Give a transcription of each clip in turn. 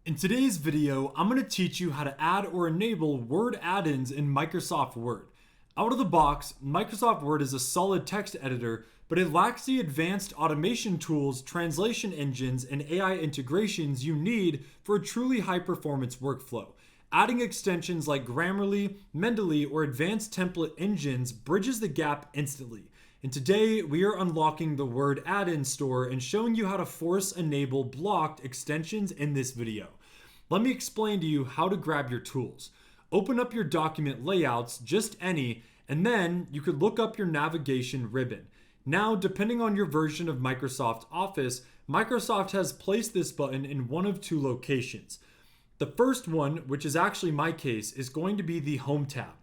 In today's video, I'm going to teach you how to add or enable Word add-ins in Microsoft Word. Out of the box, Microsoft Word is a solid text editor, but it lacks the advanced automation tools, translation engines, and AI integrations you need for a truly high-performance workflow. Adding extensions like Grammarly, Mendeley, or advanced template engines bridges the gap instantly. And today, we are unlocking the Word add-in store and showing you how to force enable blocked extensions in this video. Let me explain to you how to grab your tools. Open up your document layouts, just any, and then you could look up your navigation ribbon. Now, depending on your version of Microsoft Office, Microsoft has placed this button in one of two locations. The first one, which is actually my case, is going to be the Home tab.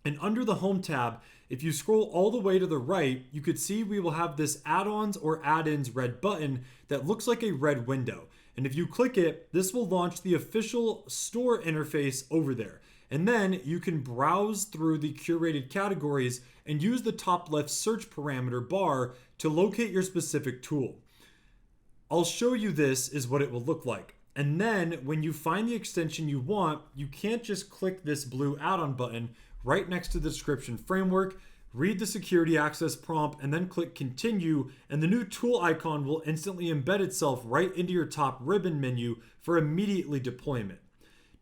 And under the Home tab, if you scroll all the way to the right, you could see we will have this add-ons or add-ins red button that looks like a red window. And if you click it, this will launch the official store interface over there. And then you can browse through the curated categories and use the top left search parameter bar to locate your specific tool. I'll show you this is what it will look like. And then when you find the extension you want, you can't just click this blue add-on button right next to the description framework, read the security access prompt, and then click continue, and the new tool icon will instantly embed itself right into your top ribbon menu for immediately deployment.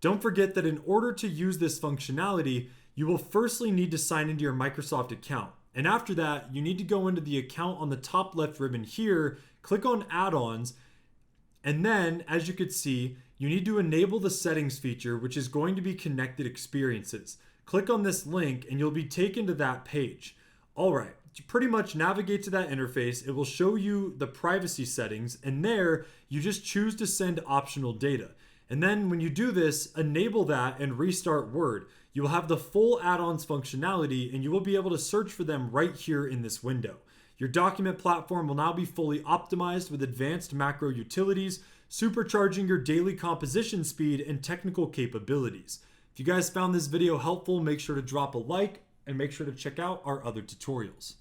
Don't forget that in order to use this functionality, you will firstly need to sign into your Microsoft account. And after that, you need to go into the account on the top left ribbon here, click on add-ons, and then, as you can see, you need to enable the settings feature, which is going to be connected experiences. Click on this link and you'll be taken to that page. All right, to pretty much navigate to that interface, it will show you the privacy settings, and there you just choose to send optional data. And then when you do this, enable that and restart Word. You will have the full add-ons functionality and you will be able to search for them right here in this window. Your document platform will now be fully optimized with advanced macro utilities, supercharging your daily composition speed and technical capabilities. If you guys found this video helpful, make sure to drop a like and make sure to check out our other tutorials.